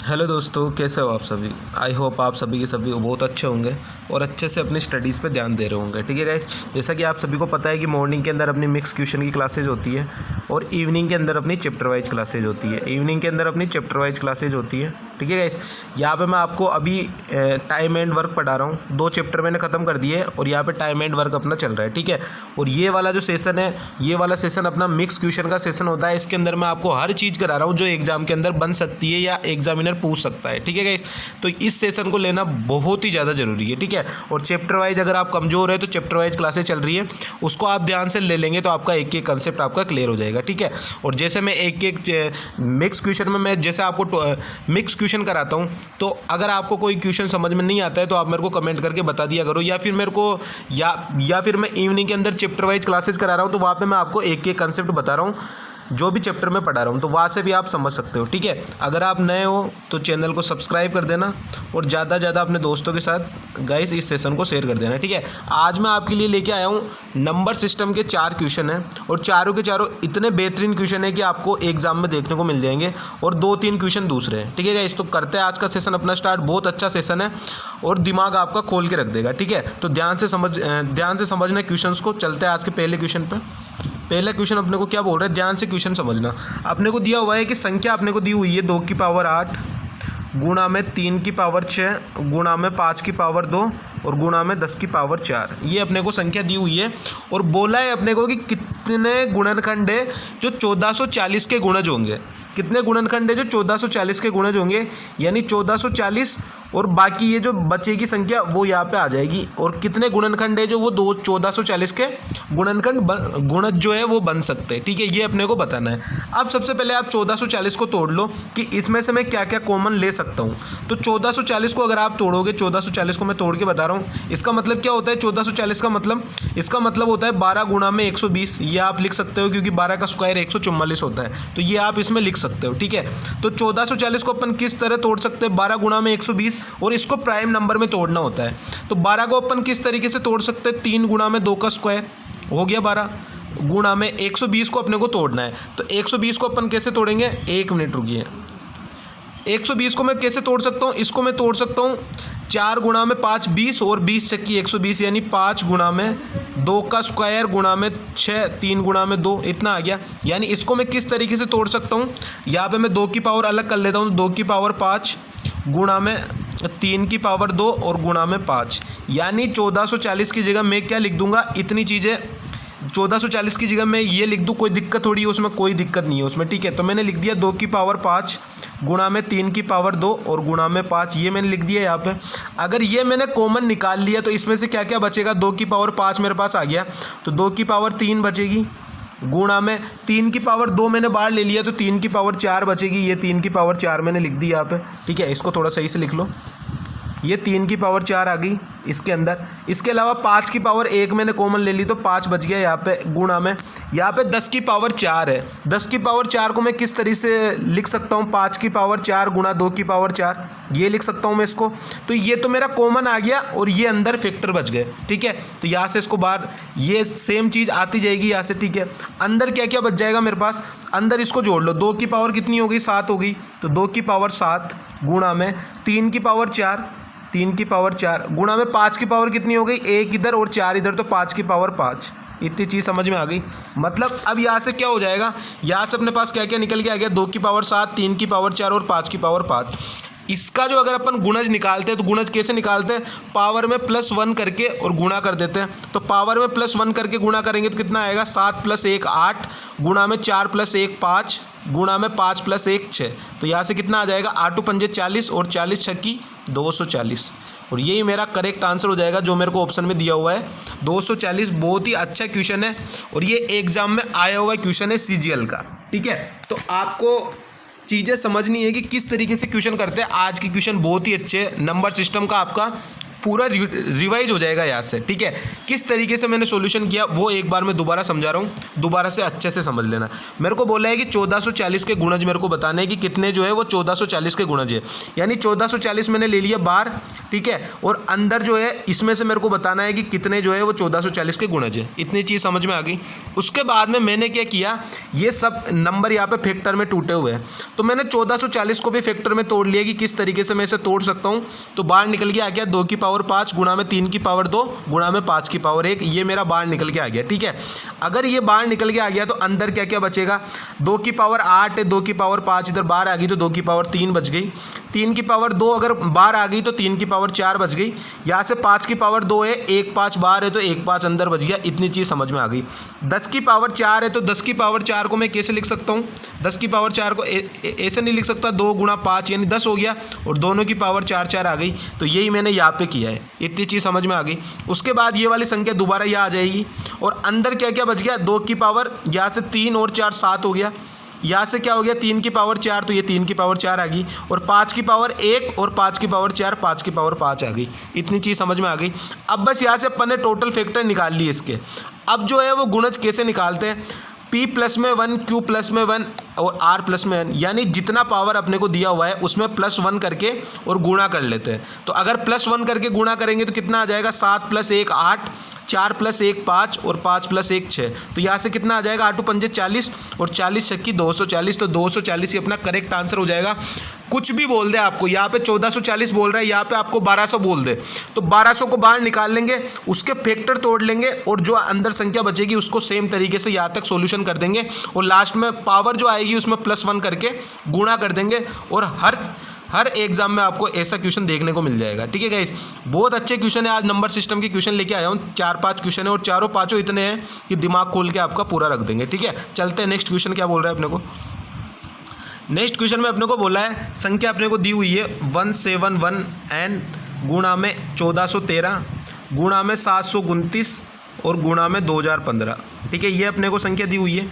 Hello दोस्तों, कैसे हो आप सभी। आई होप आप सभी के सभी बहुत अच्छे होंगे और अच्छे से अपनी स्टडीज़ पे ध्यान दे रहे होंगे। ठीक है गाइस, जैसा कि आप सभी को पता है कि मॉर्निंग के अंदर अपनी मिक्स ट्यूशन की क्लासेज होती है और इवनिंग के अंदर अपनी चैप्टर वाइज क्लासेज होती है। इवनिंग के अंदर अपनी चैप्टर वाइज क्लासेज होती है। ठीक है गाइस, यहाँ पे मैं आपको अभी टाइम एंड वर्क पढ़ा रहा हूँ। 2 चैप्टर मैंने ख़त्म कर दिए और यहाँ पे टाइम एंड वर्क अपना चल रहा है। ठीक है, और ये वाला जो सेशन है, ये वाला सेशन अपना मिक्स क्वेश्चन का सेशन होता है। इसके अंदर मैं आपको हर चीज़ करा रहा हूँ जो एग्जाम के अंदर बन सकती है या एग्जामिनर पूछ सकता है। ठीक है गाइस, तो इस सेशन को लेना बहुत ही ज़्यादा ज़रूरी है। ठीक है, और चैप्टर वाइज अगर आप कमज़ोर है तो चैप्टर वाइज क्लासेस चल रही है, उसको आप ध्यान से ले लेंगे तो आपका एक एक कंसेप्ट आपका क्लियर हो जाएगा। ठीक है, और जैसे मैं एक एक मिक्स क्वेश्चन में मैं जैसे आपको मिक्स क्वेश्चन कराता हूँ, तो अगर आपको कोई क्वेश्चन समझ में नहीं आता है तो आप मेरे को कमेंट करके बता दिया करो, या फिर मेरे को या फिर मैं इवनिंग के अंदर चैप्टर वाइज क्लासेस करा रहा हूँ तो वहाँ पे मैं आपको एक एक कंसेप्ट बता रहा हूँ जो भी चैप्टर में पढ़ा रहा हूँ, तो वहाँ से भी आप समझ सकते हो। ठीक है, अगर आप नए हो तो चैनल को सब्सक्राइब कर देना और ज़्यादा से ज़्यादा अपने दोस्तों के साथ गाइस इस सेशन को शेयर कर देना। ठीक है, आज मैं आपके लिए लेके आया हूँ नंबर सिस्टम के 4 क्वेश्चन हैं और चारों के चारों इतने बेहतरीन क्वेश्चन है कि आपको एग्जाम में देखने को मिल जाएंगे और 2-3 क्वेश्चन दूसरे हैं। ठीक है गाइस, तो करते हैं आज का सेशन अपना स्टार्ट। बहुत अच्छा सेशन है और दिमाग आपका खोल के रख देगा। ठीक है, तो ध्यान से समझना क्वेश्चन को। चलते हैं आज के पहले क्वेश्चन पर। पहला क्वेश्चन अपने को क्या बोल रहा है, ध्यान से क्वेश्चन समझना। अपने को दिया हुआ है कि संख्या अपने को दी हुई है 2 की पावर 8 गुणा में 3 की पावर 6 गुणा में 5 की पावर 2 और गुणा में 10 की पावर 4। ये अपने को संख्या दी हुई है और बोला है अपने को कि कितने गुणनखंड है जो 1440 के गुणज होंगे। कितने गुणनखंड है जो 1440 के गुणज होंगे, यानी 1440 और बाकी ये जो बचेगी संख्या वो यहाँ पे आ जाएगी। और कितने गुणनखंड है जो वो 1440 के गुणज जो है वो बन सकते हैं। ठीक है, ये अपने को बताना है। अब सबसे पहले आप 1440 को तोड़ लो कि इसमें से मैं क्या क्या कॉमन ले सकता हूँ। तो 1440 को अगर आप तोड़ोगे, 1440 को मैं तोड़ के बता रहा हूँ, इसका मतलब क्या होता है 1440 का मतलब, इसका मतलब होता है 12 गुणा में 120। ये आप लिख सकते हो क्योंकि 12 का स्क्वायर 144 होता है, तो ये आप इसमें लिख सकते हो। ठीक है, तो 1440 को अपन किस तरह तोड़ सकते हैं, 12 गुणा में 120, और इसको प्राइम नंबर में तोड़ना होता है। तो 12 को अपन किस तरीके से तोड़ सकते हैं, 3 गुणा में 2 का स्क्वायर हो गया 12 गुणा में 120 को अपने को तोड़ना है। तो 120 को अपन कैसे तोड़ेंगे, 1 मिनट रुकिए। 120 को मैं कैसे तोड़ सकता हूँ, इसको मैं तोड़ सकता हूँ 4 गुणा में 5 20 और 20 चक्की 120, यानी 5 गुणा में 2 का स्क्वायर गुणा में 6 3 गुणा में 2, इतना आ गया। यानी इसको मैं किस तरीके से तोड़ सकता हूँ, यहाँ पे मैं 2 की पावर अलग कर लेता हूँ, 2 की पावर 5 गुणा में 3 की पावर 2 और गुणा में 5, यानी 1440 की जगह मैं क्या लिख दूंगा, इतनी चीज़ें 1440 की जगह मैं ये लिख दूँ, कोई दिक्कत थोड़ी है उसमें, कोई दिक्कत नहीं है उसमें। ठीक है, तो मैंने लिख दिया 2 की पावर 5 गुणा में 3 की पावर 2 और गुणा में 5, ये मैंने लिख दिया यहाँ पे। अगर ये मैंने कॉमन निकाल लिया तो इसमें से क्या क्या बचेगा, 2 की पावर 5 मेरे पास आ गया, तो 2 की पावर 3 बचेगी गुणा में 3 की पावर 2 मैंने बाहर ले लिया तो 3 की पावर 4 बचेगी, ये 3 की पावर 4 मैंने लिख दी यहाँ पे। ठीक है, इसको थोड़ा सही से लिख लो, ये 3 की पावर 4 आ गई इसके अंदर। इसके अलावा 5 की पावर 1 मैंने कॉमन ले ली तो 5 बच गया यहाँ पे गुणा में। यहाँ पे 10 की पावर 4 है, 10 की पावर 4 को मैं किस तरीके से लिख सकता हूँ, 5 की पावर 4 गुणा 2 की पावर 4, ये लिख सकता हूँ मैं इसको। तो ये तो मेरा कॉमन आ गया और ये अंदर फैक्टर बच गए। ठीक है, तो यहाँ से इसको बाहर ये सेम चीज़ आती जाएगी यहाँ से। ठीक है, अंदर क्या क्या बच जाएगा मेरे पास, अंदर इसको जोड़ लो, 2 की पावर कितनी हो गई, 7 हो गई, तो 2 की पावर 7 गुणा में 3 की पावर 4, 3 की पावर 4 गुणा में 5 की पावर कितनी हो गई, 1 इधर और 4 इधर, तो 5 की पावर 5। इतनी चीज़ समझ में आ गई। मतलब अब यहाँ से क्या हो जाएगा, यहाँ से अपने पास क्या क्या निकल के आ गया, 2 की पावर 7, 3 की पावर 4 और 5 की पावर 5। इसका जो अगर अपन गुणज निकालते हैं तो गुणज कैसे निकालते हैं, पावर में +1 करके और गुणा कर देते हैं। तो पावर में +1 करके गुणा करेंगे तो कितना आएगा, 7 + 1 8 गुणा में 4 + 1 5 गुणा में 5 + 1 6। तो यहाँ से कितना आ जाएगा, 8 पंजे 40 और 40 छक्की 240, और यही मेरा करेक्ट आंसर हो जाएगा जो मेरे को ऑप्शन में दिया हुआ है 240। बहुत ही अच्छा क्वेश्चन है और ये एग्जाम में आया हुआ क्वेश्चन है CGL का। ठीक है, तो आपको चीज़ें समझनी है कि किस तरीके से क्वेश्चन करते हैं। आज के क्वेश्चन बहुत ही अच्छे, नंबर सिस्टम का आपका पूरा रिवाइज हो जाएगा यहाँ से, ठीक है। किस तरीके से मैंने सॉल्यूशन किया वो एक बार मैं दोबारा समझा रहा हूँ, दोबारा से अच्छे से समझ लेना। मेरे को बोला है कि 1440 के गुणज मेरे को बताने हैं कि कितने जो है वो 1440 के गुणज है, यानी 1440 मैंने ले लिया बाहर, ठीक है, और अंदर जो है इसमें से मेरे को बताना है कि कितने जो है वो 1440 के गुणज है। इतनी चीज़ समझ में आ गई। उसके बाद में मैंने क्या किया, ये सब नंबर यहाँ पे फैक्टर में टूटे हुए हैं, तो मैंने 1440 को भी फैक्टर में तोड़ लिया कि किस तरीके से मैं इसे तोड़ सकता हूँ। तो बाहर निकल के आ गया 2 की पावर 5 गुणा में 3 की पावर 2 गुणा में 5 की पावर 1, ये मेरा बाहर निकल के आ गया, ठीक है। अगर ये बाहर निकल के आ गया तो अंदर क्या क्या बचेगा, 2 की पावर 8 है, 2 की पावर 5 इधर बाहर आ गई तो 2 की पावर 3 बच गई, 3 की पावर 2 अगर बाहर आ गई तो 3 की पावर 4 बच गई, यहाँ से 5 की पावर 2 है, 1 5 बाहर है तो 1 5 अंदर बच गया। इतनी चीज़ समझ में आ गई। 10 की पावर 4 है तो 10 की पावर 4 को मैं कैसे लिख सकता हूँ, 10 की पावर 4 को ऐसे नहीं लिख सकता, 2 गुणा 5 यानी 10 हो गया, और दोनों की पावर 4 4 आ गई। तो यही मैंने यहाँ पे किया है, इतनी चीज़ समझ में आ गई। उसके बाद ये वाली संख्या दोबारा यहाँ आ जाएगी, और अंदर क्या क्या बच गया, 2 की पावर यहाँ से 3 और 4 7 हो गया, यहाँ से क्या हो गया 3 की पावर 4 तो ये 3 की पावर 4 आ गई, और 5 की पावर 1 और 5 की पावर 4 5 की पावर 5 आ गई। इतनी चीज़ समझ में आ गई। अब बस यहाँ से अपन ने टोटल फैक्टर निकाल लिए इसके। अब जो है वो गुणज कैसे निकालते हैं, P प्लस में 1 Q प्लस में 1 और R प्लस में 1, यानी जितना पावर अपने को दिया हुआ है उसमें +1 करके और गुणा कर लेते हैं। तो अगर +1 करके गुणा करेंगे तो कितना आ जाएगा, 7 + 1 8, 4 + 1 5 और 5 + 1 6। तो यहाँ से कितना आ जाएगा, 8 × 5 40 और 40 6 240। तो 240 ही अपना करेक्ट आंसर हो जाएगा। कुछ भी बोल दे आपको, यहाँ पे 1440 बोल रहा है, यहाँ पे आपको 1200 बोल दे, तो 1200 को बाहर निकाल लेंगे, उसके फैक्टर तोड़ लेंगे, और जो अंदर संख्या बचेगी उसको सेम तरीके से यहाँ तक सॉल्यूशन कर देंगे, और लास्ट में पावर जो आएगी उसमें +1 करके गुणा कर देंगे। और हर एग्जाम में आपको ऐसा क्वेश्चन देखने को मिल जाएगा, ठीक है गाइस। बहुत अच्छे क्वेश्चन है, आज नंबर सिस्टम के क्वेश्चन लेके आया हूँ। 4-5 क्वेश्चन है, और चारों पाँचों इतने हैं कि दिमाग खोल के आपका पूरा रख देंगे, ठीक है। चलते हैं नेक्स्ट क्वेश्चन क्या बोल रहा है अपने को। नेक्स्ट क्वेश्चन में अपने को बोला है, संख्या अपने को दी हुई है 171n गुणा में 1413 गुणा में 729 और गुणा में 2015, ठीक है। ये अपने को संख्या दी हुई है।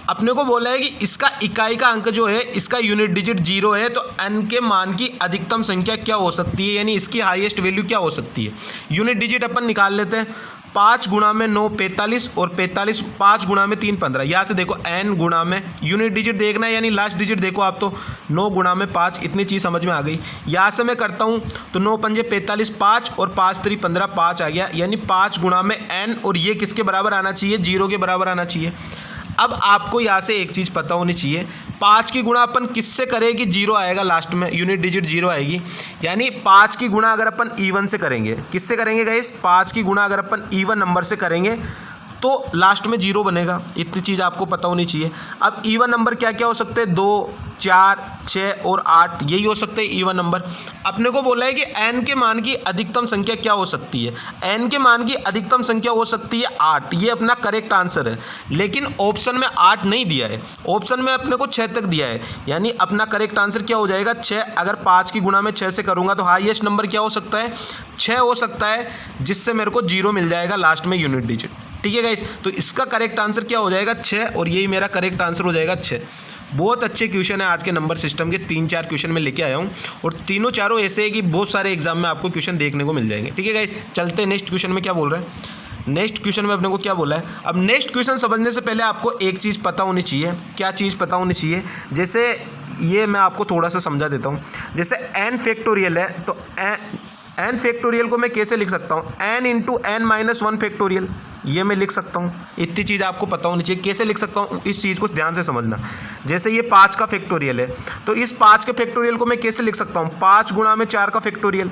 अपने को बोला है कि इसका इकाई का अंक जो है, इसका यूनिट डिजिट 0 है, तो n के मान की अधिकतम संख्या क्या हो सकती है, यानी इसकी हाईएस्ट वैल्यू क्या हो सकती है। यूनिट डिजिट अपन निकाल लेते हैं। 5 गुणा में 9 45 और 45 5 गुणा में 3 15। यहाँ से देखो n गुणा में यूनिट डिजिट देखना है, यानी लास्ट डिजिट देखो आप, तो 9 गुणा में 5। इतनी चीज़ समझ में आ गई। यहाँ से मैं करता हूँ तो 9 पंजे 45 5 और 5 3 15 5 आ गया, यानी 5 गुणा में n, और ये किसके बराबर आना चाहिए, 0 के बराबर आना चाहिए। अब आपको यहाँ से एक चीज़ पता होनी चाहिए, 5 की गुणा अपन किससे करें कि 0 आएगा लास्ट में, यूनिट डिजिट 0 आएगी। यानी 5 की गुणा अगर अपन इवन से करेंगे, किससे करेंगे गाइस, 5 की गुणा अगर अपन इवन नंबर से करेंगे तो लास्ट में 0 बनेगा। इतनी चीज़ आपको पता होनी चाहिए। अब इवन नंबर क्या क्या हो सकते हैं, 2 4 6 और 8, यही हो सकते हैं इवन नंबर। अपने को बोला है कि n के मान की अधिकतम संख्या क्या हो सकती है, n के मान की अधिकतम संख्या हो सकती है 8। ये अपना करेक्ट आंसर है, लेकिन ऑप्शन में 8 नहीं दिया है, ऑप्शन में अपने को 6 तक दिया है, यानी अपना करेक्ट आंसर क्या हो जाएगा, 6। अगर 5 की गुणा में 6 से करूँगा तो हाईएस्ट नंबर क्या हो सकता है, 6 हो सकता है, जिससे मेरे को 0 मिल जाएगा लास्ट में यूनिट डिजिट, ठीक है गाइस। तो इसका करेक्ट आंसर क्या हो जाएगा, 6, और यही मेरा करेक्ट आंसर हो जाएगा 6। बहुत अच्छे क्वेश्चन है आज के नंबर सिस्टम के, 3-4 क्वेश्चन में लेके आया हूँ, और तीनों चारों ऐसे है कि बहुत सारे एग्जाम में आपको क्वेश्चन देखने को मिल जाएंगे, ठीक है गाइस। चलते हैं नेक्स्ट क्वेश्चन में क्या बोल रहे हैं। नेक्स्ट क्वेश्चन में अपने को क्या बोला है। अब नेक्स्ट क्वेश्चन समझने से पहले आपको एक चीज़ पता होनी चाहिए। क्या चीज़ पता होनी चाहिए, जैसे ये मैं आपको थोड़ा सा समझा देता हूँ। जैसे n फैक्टोरियल है, तो n फैक्टोरियल को मैं कैसे लिख सकता हूँ, n into n minus 1 factorial, ये मैं लिख सकता हूँ। इतनी चीज़ आपको पता होनी चाहिए। कैसे लिख सकता हूँ, इस चीज़ को ध्यान से समझना। जैसे ये 5 का फैक्टोरियल है, तो इस 5 के फैक्टोरियल को मैं कैसे लिख सकता हूँ, 5 गुणा में 4 का फैक्टोरियल।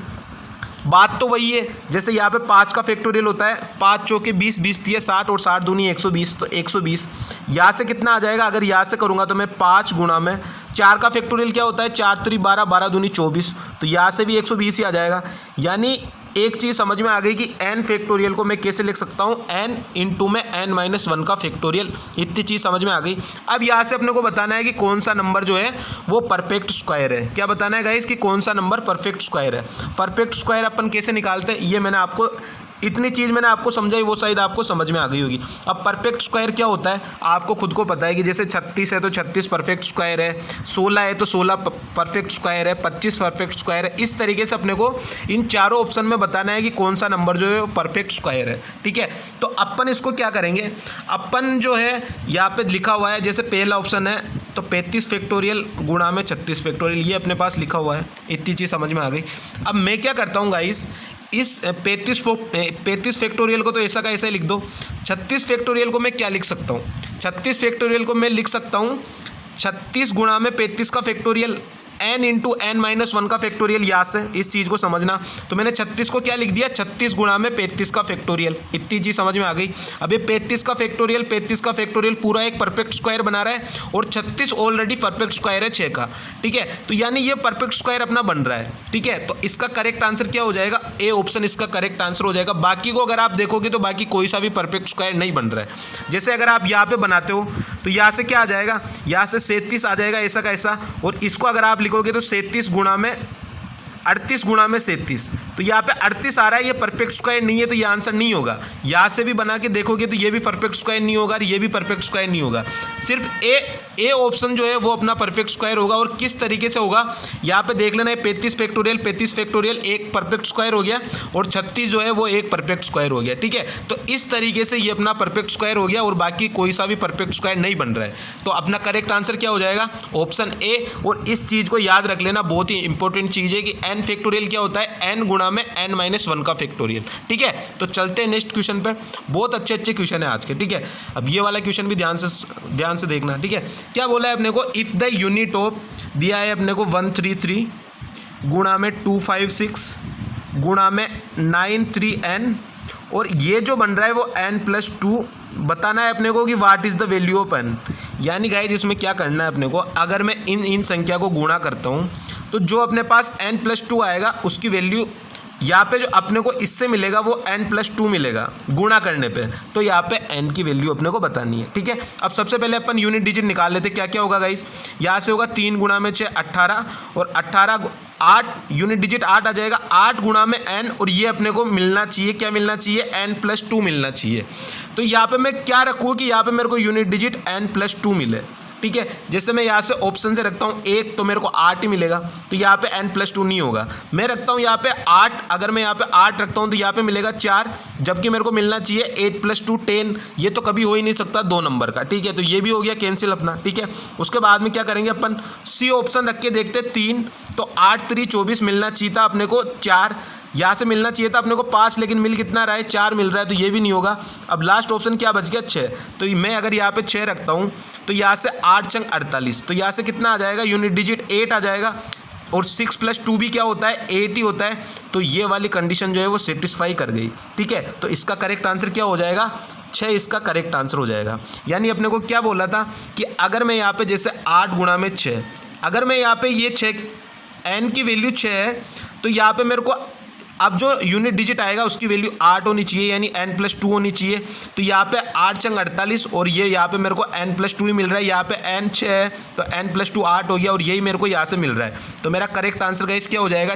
बात तो वही है, जैसे यहाँ पे 5 का फैक्टोरियल होता है, 5 चौके 20, 20 दिए 60 और 60 दूनी 120, तो 120। यहाँ से कितना आ जाएगा, अगर यहाँ से करूँगा तो मैं 5 गुणा में 4 का फैक्टोरियल क्या होता है, 4 3 12, 12 दूनी 24, तो यहाँ से भी 120 ही आ जाएगा। यानी एक चीज़ समझ में आ गई कि n फैक्टोरियल को मैं कैसे लिख सकता हूँ, n इंटू में n माइनस 1 का फैक्टोरियल। इतनी चीज़ समझ में आ गई। अब यहाँ से अपने को बताना है कि कौन सा नंबर जो है वो परफेक्ट स्क्वायर है। क्या बताना है गाइस कि कौन सा नंबर परफेक्ट स्क्वायर है। परफेक्ट स्क्वायर अपन कैसे निकालते हैं, ये मैंने आपको इतनी चीज़ मैंने आपको समझाई, वो शायद आपको समझ में आ गई होगी। अब परफेक्ट स्क्वायर क्या होता है आपको खुद को पता है कि जैसे 36 है तो 36 परफेक्ट स्क्वायर है, 16 है तो 16 परफेक्ट स्क्वायर है, 25 परफेक्ट स्क्वायर है। इस तरीके से अपने को इन चारों ऑप्शन में बताना है कि कौन सा नंबर जो है वो परफेक्ट स्क्वायर है। ठीक है, तो अपन इसको क्या करेंगे, अपन जो है यहाँ पे लिखा हुआ है, जैसे पहला ऑप्शन है तो 35 फैक्टोरियल गुणा में 36 फैक्टोरियल, ये अपने पास लिखा हुआ है। इतनी चीज़ समझ में आ गई। अब मैं क्या करता हूँ गाइस, इस 35 फैक्टोरियल को तो ऐसा का ऐसा ही लिख दो। 36 फैक्टोरियल को मैं क्या लिख सकता हूँ, 36 फैक्टोरियल को मैं लिख सकता हूँ 36 गुणा में 35 का factorial, n into N minus 1 का फैक्टोरियल। यहाँ से इस चीज़ को समझना, तो मैंने 36 को क्या लिख दिया, 36 गुणा में 35 का फैक्टोरियल। इतनी चीज़ समझ में आ गई। अब ये 35 का फैक्टोरियल पूरा एक परफेक्ट स्क्वायर बना रहा है और 36 ऑलरेडी परफेक्ट स्क्वायर है 6 का। ठीक है, तो यानी ये परफेक्ट स्क्वायर अपना बन रहा है। ठीक है, तो इसका करेक्ट आंसर क्या हो जाएगा, ए ऑप्शन इसका करेक्ट आंसर हो जाएगा। बाकी को अगर आप देखोगे तो बाकी कोई सा भी परफेक्ट स्क्वायर नहीं बन रहा है। जैसे अगर आप यहाँ पे बनाते हो तो यहाँ से क्या आ जाएगा, यहाँ से 37 आ जाएगा ऐसा का ऐसा, और इसको अगर आप लिखोगे तो 37 गुणा में 38 गुणा में 37, तो यहाँ पे 38 आ रहा है, ये परफेक्ट स्क्वायर नहीं है तो ये आंसर नहीं होगा। यहाँ से भी बना के देखोगे तो ये भी परफेक्ट स्क्वायर नहीं होगा और ये भी परफेक्ट स्क्वायर नहीं होगा। सिर्फ ए ऑप्शन जो है वो अपना परफेक्ट स्क्वायर होगा। और किस तरीके से होगा यहाँ पे देख लेना है, 35 फैक्टोरियल एक परफेक्ट स्क्वायर हो गया और 36 जो है वो एक परफेक्ट स्क्वायर हो गया। ठीक है, तो इस तरीके से ये अपना परफेक्ट स्क्वायर हो गया और बाकी कोई सा भी परफेक्ट स्क्वायर नहीं बन रहा है। तो अपना करेक्ट आंसर क्या हो जाएगा, ऑप्शन ए। और इस चीज़ को याद रख लेना, बहुत ही इंपॉर्टेंट चीज़ है कि एन फैक्टोरियल क्या होता है, n गुणा में n माइनस 1 का फैक्टोरियल। ठीक है, तो चलते हैं नेक्स्ट क्वेश्चन पे। बहुत अच्छे क्वेश्चन है आज के। ठीक है, अब ये वाला क्वेश्चन भी ध्यान से देखना। ठीक है, क्या बोला है अपने को, इफ़ द यूनिट ऑफ दिया है अपने को 133 गुणा में 256 गुणा में 93n, और ये जो बन रहा है वो n+2 बताना है अपने को कि what is the value of n। यानी गाइस इसमें क्या करना है अपने को, अगर मैं इन संख्या को गुणा करता हूँ तो जो अपने पास n+2 आएगा उसकी वैल्यू यहाँ पे जो अपने को इससे मिलेगा वो n+2 मिलेगा गुणा करने पे, तो यहाँ पे n की वैल्यू अपने को बतानी है। ठीक है, अब सबसे पहले अपन यूनिट डिजिट निकाल लेते। क्या क्या होगा गाइस, यहाँ से होगा 3 गुणा में 6 18, और 18 8 यूनिट डिजिट 8 आ जाएगा, 8 गुणा में n, और ये अपने को मिलना चाहिए, क्या मिलना चाहिए, n+2 मिलना चाहिए। तो यहाँ पे मैं क्या रखूँ कि यहाँ पे मेरे को यूनिट डिजिट n+2 मिले। ठीक है, जैसे मैं यहाँ से ऑप्शन से रखता हूँ 1 तो मेरे को 8 ही मिलेगा, तो यहाँ पे n+2 नहीं होगा। मैं रखता हूँ यहाँ पे 8, अगर मैं यहाँ पे 8 रखता हूँ तो यहाँ पे मिलेगा 4, जबकि मेरे को मिलना चाहिए 8+2 10। ये तो कभी हो ही नहीं सकता 2 नंबर का। ठीक है, तो ये भी हो गया कैंसिल अपना। ठीक है, उसके बाद में क्या करेंगे अपन, सी ऑप्शन रख के देखते 3, तो 8 3 24 मिलना चाहिए था अपने को 4, यहाँ से मिलना चाहिए था अपने को 5, लेकिन मिल कितना रहा है, 4 मिल रहा है, तो ये भी नहीं होगा। अब लास्ट ऑप्शन क्या बच गया, 6, तो मैं अगर यहाँ पे 6 रखता हूँ तो यहाँ से 8 चंग 48, तो यहाँ से कितना आ जाएगा, यूनिट डिजिट 8 आ जाएगा, और 6+2 भी क्या होता है, 8 ही होता है। तो ये वाली कंडीशन जो है वो सेटिस्फाई कर गई। ठीक है, तो इसका करेक्ट आंसर क्या हो जाएगा, 6 इसका करेक्ट आंसर हो जाएगा। यानी अपने को क्या बोला था कि अगर मैं यहाँ पे जैसे 8 गुणा में 6, अगर मैं यहाँ पे ये 6 n की वैल्यू 6 है, तो यहाँ पे मेरे को अब जो यूनिट डिजिट आएगा उसकी वैल्यू 8 होनी चाहिए, यानी n+2 होनी चाहिए। तो यहाँ पे 8 चंग 48, और ये यहाँ पे मेरे को n+2 ही मिल रहा है, यहाँ पे n 6 है तो n+2 8 हो गया, और यही मेरे को यहाँ से मिल रहा है। तो मेरा करेक्ट आंसर गाइस क्या हो जाएगा,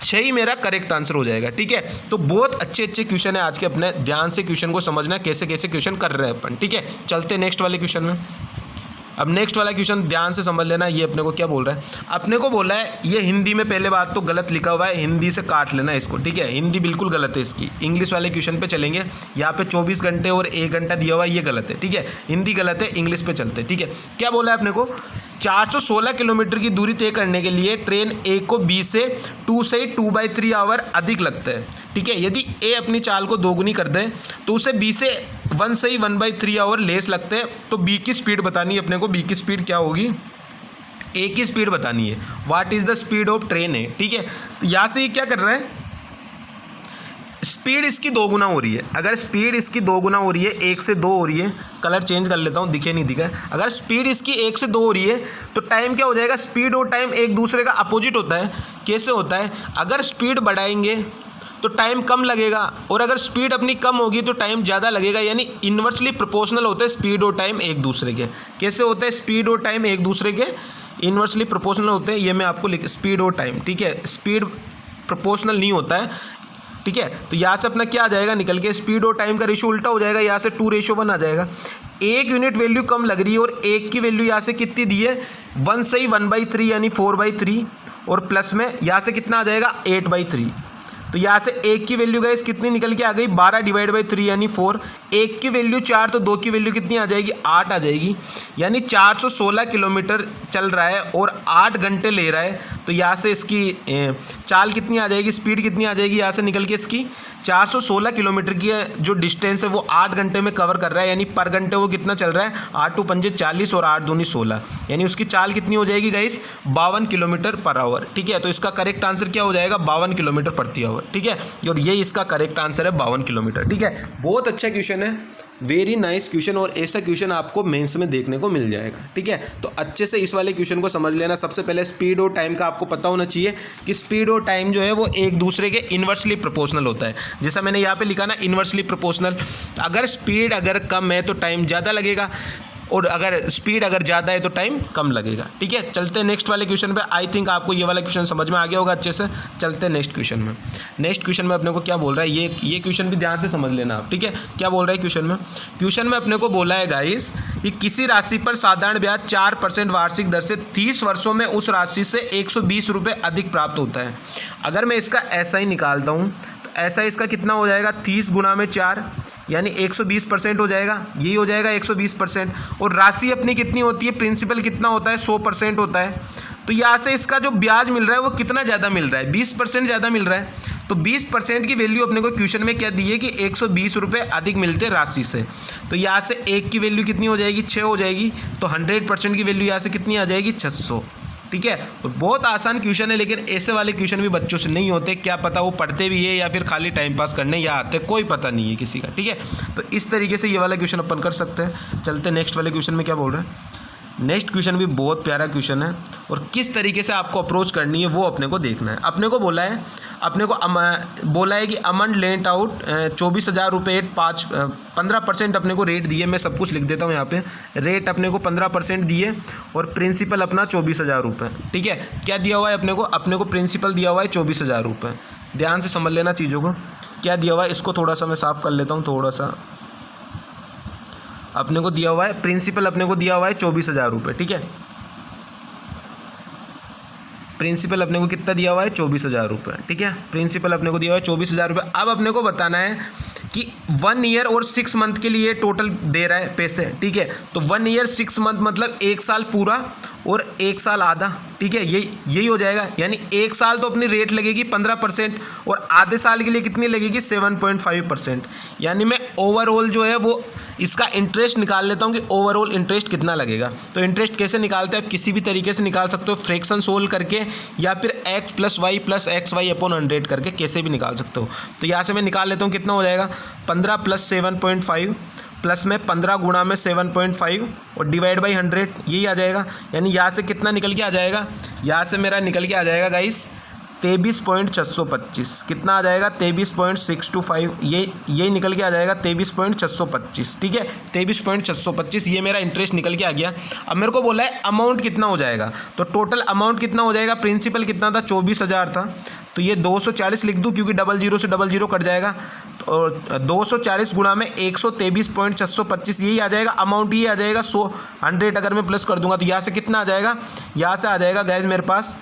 6 ही मेरा करेक्ट आंसर हो जाएगा। ठीक है, तो बहुत अच्छे क्वेश्चन है आज के, अपने ध्यान से क्वेश्चन को समझना कैसे क्वेश्चन कर रहे हैं अपन। ठीक है, चलते नेक्स्ट वाले क्वेश्चन में। अब नेक्स्ट वाला क्वेश्चन ध्यान से समझ लेना, ये अपने को क्या बोल रहा है, अपने को बोला है ये हिंदी में, पहले बात तो गलत लिखा हुआ है, हिंदी से काट लेना इसको। ठीक है, हिंदी बिल्कुल गलत है इसकी। इंग्लिश वाले क्वेश्चन पे चलेंगे, यहाँ पे 24 घंटे और 1 घंटा दिया हुआ है, ये गलत है। ठीक है, हिंदी गलत है, इंग्लिश पे चलते। ठीक है, क्या बोला है अपने को, 416 किलोमीटर की दूरी तय करने के लिए ट्रेन ए को बी से 2 आवर अधिक लगता है। ठीक है, यदि ए अपनी चाल को दोगुनी कर दे तो उसे बी से 1 आवर लेस लगते हैं। तो बी की स्पीड बतानी है अपने को, बी की स्पीड क्या होगी, ए की स्पीड बतानी है, what is the speed of train है। ठीक है, यहाँ से ये क्या कर रहा है, स्पीड इसकी 2 गुना हो रही है। अगर स्पीड इसकी 2 गुना हो रही है, 1 से 2 हो रही है, कलर चेंज कर लेता हूँ, दिखे नहीं दिखा है। अगर स्पीड इसकी 1 से 2 हो रही है तो टाइम क्या हो जाएगा, स्पीड और टाइम एक दूसरे का अपोजिट होता है। कैसे होता है, अगर स्पीड बढ़ाएंगे तो टाइम कम लगेगा, और अगर स्पीड अपनी कम होगी तो टाइम ज़्यादा लगेगा। यानी इन्वर्सली प्रोपोर्शनल होते हैं स्पीड और टाइम एक दूसरे के। कैसे होते हैं, स्पीड और टाइम एक दूसरे के इन्वर्सली प्रोपोर्शनल होते हैं। ये मैं आपको स्पीड और टाइम, ठीक है, स्पीड प्रोपोर्शनल नहीं होता है, ठीक है। तो यहाँ से अपना क्या आ जाएगा निकल के, स्पीड और टाइम का रेशियो उल्टा हो जाएगा, यहाँ से 2:1 आ जाएगा। एक यूनिट वैल्यू कम लग रही है और एक की वैल्यू यहाँ से कितनी दी है 1 से ही 1/3 यानी 4/3 और प्लस में यहाँ से कितना आ जाएगा 8/3। तो यहाँ से एक की वैल्यू गाइस कितनी निकल के आ गई 12/3 यानी 4। एक की वैल्यू 4 तो दो की वैल्यू कितनी आ जाएगी 8 आ जाएगी, यानी 416 किलोमीटर चल रहा है और 8 घंटे ले रहा है। तो यहाँ से इसकी चाल कितनी आ जाएगी, स्पीड कितनी आ जाएगी यहाँ से निकल के, इसकी 416 किलोमीटर की जो डिस्टेंस है वो 8 घंटे में कवर कर रहा है, यानी पर घंटे वो कितना चल रहा है 8 × 5 = 40 और 8 × 2 = 16, यानी उसकी चाल कितनी हो जाएगी गाइस 52 km/h। ठीक है, तो इसका करेक्ट आंसर क्या हो जाएगा 52 km/h। ठीक है, और ये इसका करेक्ट आंसर है 52 किलोमीटर। ठीक है, बहुत अच्छा क्वेश्चन है, वेरी नाइस क्वेश्चन, और ऐसा क्वेश्चन आपको मेंस में देखने को मिल जाएगा। ठीक है, तो अच्छे से इस वाले क्वेश्चन को समझ लेना। सबसे पहले स्पीड और टाइम का आपको पता होना चाहिए कि स्पीड और टाइम जो है वो एक दूसरे के इन्वर्सली प्रोपोर्शनल होता है। जैसा मैंने यहाँ पे लिखा ना इन्वर्सली प्रोपोर्शनल, अगर स्पीड अगर कम है तो टाइम ज़्यादा लगेगा और अगर स्पीड अगर ज़्यादा है तो टाइम कम लगेगा। ठीक है, चलते हैं नेक्स्ट वाले क्वेश्चन पे। आई थिंक आपको ये वाला क्वेश्चन समझ में आ गया होगा अच्छे से। चलते हैं नेक्स्ट क्वेश्चन में। नेक्स्ट क्वेश्चन में अपने को क्या बोल रहा है, ये क्वेश्चन भी ध्यान से समझ लेना आप। ठीक है, क्या बोल रहा है क्वेश्चन में अपने को बोला है गाइस कि किसी राशि पर साधारण ब्याज 4% वार्षिक दर से 30 वर्षों में उस राशि से 120 रुपये अधिक प्राप्त होता है। अगर मैं इसका ऐसा ही निकालता हूँ तो ऐसा इसका कितना हो जाएगा 30 × 4 यानी 120% हो जाएगा, यही हो जाएगा 120%। और राशि अपनी कितनी होती है, प्रिंसिपल कितना होता है 100% होता है। तो यहाँ से इसका जो ब्याज मिल रहा है वो कितना ज़्यादा मिल रहा है 20% ज़्यादा मिल रहा है। तो 20% की वैल्यू अपने को क्वेश्चन में क्या दी है कि 120 रुपये अधिक मिलते राशि से। तो यहाँ से एक की वैल्यू कितनी हो जाएगी 6 हो जाएगी, तो 100% की वैल्यू यहाँ से कितनी आ जाएगी 600। ठीक है, तो बहुत आसान क्वेश्चन है, लेकिन ऐसे वाले क्वेश्चन भी बच्चों से नहीं होते, क्या पता वो पढ़ते भी है या फिर खाली टाइम पास करने या आते, कोई पता नहीं है किसी का। ठीक है, तो इस तरीके से ये वाला क्वेश्चन अपन कर सकते हैं। चलते नेक्स्ट वाले क्वेश्चन में क्या बोल रहे हैं। नेक्स्ट क्वेश्चन भी बहुत प्यारा क्वेश्चन है और किस तरीके से आपको अप्रोच करनी है वो अपने को देखना है। अपने को बोला है कि अमाउंट लेंट आउट 24,000 रुपये 15% अपने को रेट दिए। मैं सब कुछ लिख देता हूँ यहाँ पे, रेट अपने को 15% दिए और प्रिंसिपल अपना 24,000 रुपये। ठीक है, क्या दिया हुआ है अपने को प्रिंसिपल दिया हुआ है 24,000 रुपये। ध्यान से समझ लेना चीज़ों को, क्या दिया हुआ है इसको थोड़ा सा मैं साफ कर लेता हूँ। थोड़ा सा अपने को दिया हुआ है प्रिंसिपल, अपने को दिया हुआ है 24,000 रुपये। ठीक है, प्रिंसिपल अपने को कितना दिया हुआ है 24,000 रुपये। ठीक है, प्रिंसिपल अपने को दिया हुआ है 24,000 रुपये। अब अपने को बताना है कि 1 ईयर और 6 मंथ के लिए टोटल दे रहा है पैसे। ठीक है, तो 1 ईयर 6 मंथ मतलब 1 साल पूरा और 1 साल आधा। ठीक है, यही हो जाएगा, यानी 1 साल तो अपनी रेट लगेगी 15% और आधे साल के लिए कितनी लगेगी 7.5%। यानी मैं ओवरऑल जो है वो इसका इंटरेस्ट निकाल लेता हूँ कि ओवरऑल इंटरेस्ट कितना लगेगा। तो इंटरेस्ट कैसे निकालते हैं आप, किसी भी तरीके से निकाल सकते हो, फ्रैक्शन सोल्व करके या फिर x + y + xy/100 करके कैसे भी निकाल सकते हो। तो यहाँ से मैं निकाल लेता हूँ, कितना हो जाएगा 15 + 7.5 प्लस में 15 × 7.5 और डिवाइड बाई 100, यही आ जाएगा। यानी यहाँ से कितना निकल के आ जाएगा, यहाँ से मेरा निकल के आ जाएगा गाइस 23.625। कितना आ जाएगा 23.625, ये निकल के आ जाएगा 23.625। ठीक है, 23.625 ये मेरा इंटरेस्ट निकल के आ गया। अब मेरे को बोला है अमाउंट कितना हो जाएगा, तो टोटल अमाउंट कितना हो जाएगा, प्रिंसिपल कितना था 24,000 था, तो ये 240 लिख दूँ क्योंकि 00 से 00 कट जाएगा। तो 240 गुणा में 123.625 यही आ जाएगा अमाउंट, ये आ जाएगा 100 अगर मैं प्लस कर दूंगा तो यहाँ से कितना आ जाएगा, यहाँ से आ जाएगा गाइज मेरे पास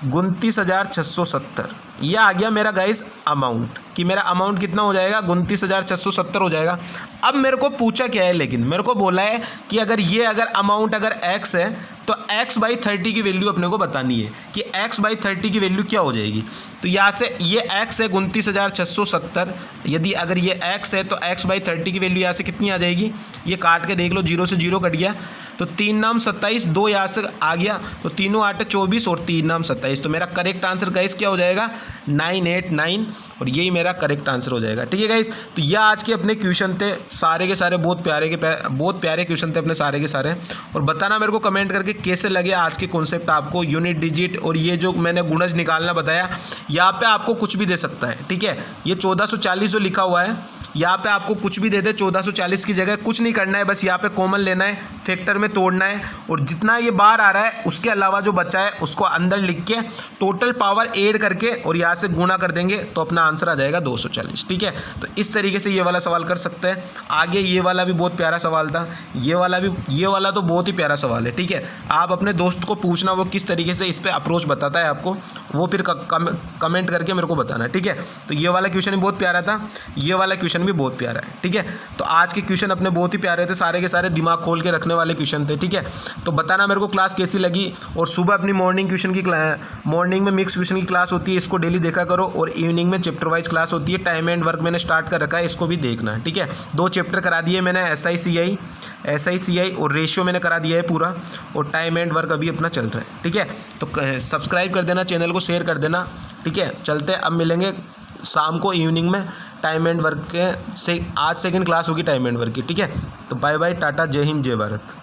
29,670। यह आ गया मेरा गाइस अमाउंट, कि मेरा अमाउंट कितना हो जाएगा 29,670 हो जाएगा। अब मेरे को पूछा क्या है, लेकिन मेरे को बोला है कि अगर अमाउंट अगर x है तो x/30 की वैल्यू अपने को बतानी है कि x/30 की वैल्यू क्या हो जाएगी। तो यहाँ से ये x है 29,670, यदि अगर ये x है तो x/30 की वैल्यू यहाँ से कितनी आ जाएगी, ये काट के देख लो, 0 से 0 कट गया तो 3 नाम 27, 2 यहाँ से आ गया तो 3 8 24 और 3 नाम 27। तो मेरा करेक्ट आंसर गाइस क्या हो जाएगा 989 और यही मेरा करेक्ट आंसर हो जाएगा। ठीक है गाइस, तो यह आज के अपने क्वेश्चन थे सारे के सारे, बहुत प्यारे क्वेश्चन थे अपने सारे के सारे। और बताना मेरे को कमेंट करके कैसे लगे आज के कॉन्सेप्ट आपको, यूनिट डिजिट और ये जो मैंने गुणज निकालना बताया, यहाँ पे आपको कुछ भी दे सकता है। ठीक है, ये 1440 जो लिखा हुआ है यहाँ पे आपको कुछ भी दे दे 1440 की जगह कुछ नहीं करना है, बस यहाँ पे कॉमन लेना है, फैक्टर में तोड़ना है और जितना ये बाहर आ रहा है उसके अलावा जो बचा है उसको अंदर लिख के टोटल पावर ऐड करके और यहाँ से गुणा कर देंगे तो अपना आंसर आ जाएगा 240। ठीक है, तो इस तरीके से ये वाला सवाल कर सकते हैं। आगे ये वाला भी बहुत प्यारा सवाल था, ये वाला तो बहुत ही प्यारा सवाल है। ठीक है, आप अपने दोस्त को पूछना वो किस तरीके से इस पर अप्रोच बताता है आपको, वो फिर कमेंट करके मेरे को बताना। ठीक है, तो ये वाला क्वेश्चन भी बहुत प्यारा था, ये वाला क्वेश्चन भी बहुत प्यारा है। ठीक है, तो आज के क्वेश्चन अपने बहुत ही प्यारे थे, सारे के सारे दिमाग खोल के रखने वाले क्वेश्चन थे। ठीक है, तो बताना मेरे को क्लास कैसी लगी। और सुबह अपनी मॉर्निंग में मिक्स क्वेश्चन की क्लास होती है, इसको डेली देखा करो। और इवनिंग में चैप्टर वाइज क्लास होती है, टाइम एंड वर्क मैंने स्टार्ट कर रखा है, इसको भी देखना है। ठीक है, 2 चैप्टर करा दिए मैंने, SI CI और रेशियो मैंने करा दिया है पूरा, और टाइम एंड वर्क अभी अपना चल रहा है। ठीक है, तो सब्सक्राइब कर देना, चैनल को शेयर कर देना। ठीक है, चलते अब मिलेंगे शाम को इवनिंग में टाइम एंड वर्क के से। आज सेकंड क्लास होगी टाइम एंड वर्क की। ठीक है, तो बाय बाय, टाटा, जय हिंद, जय भारत।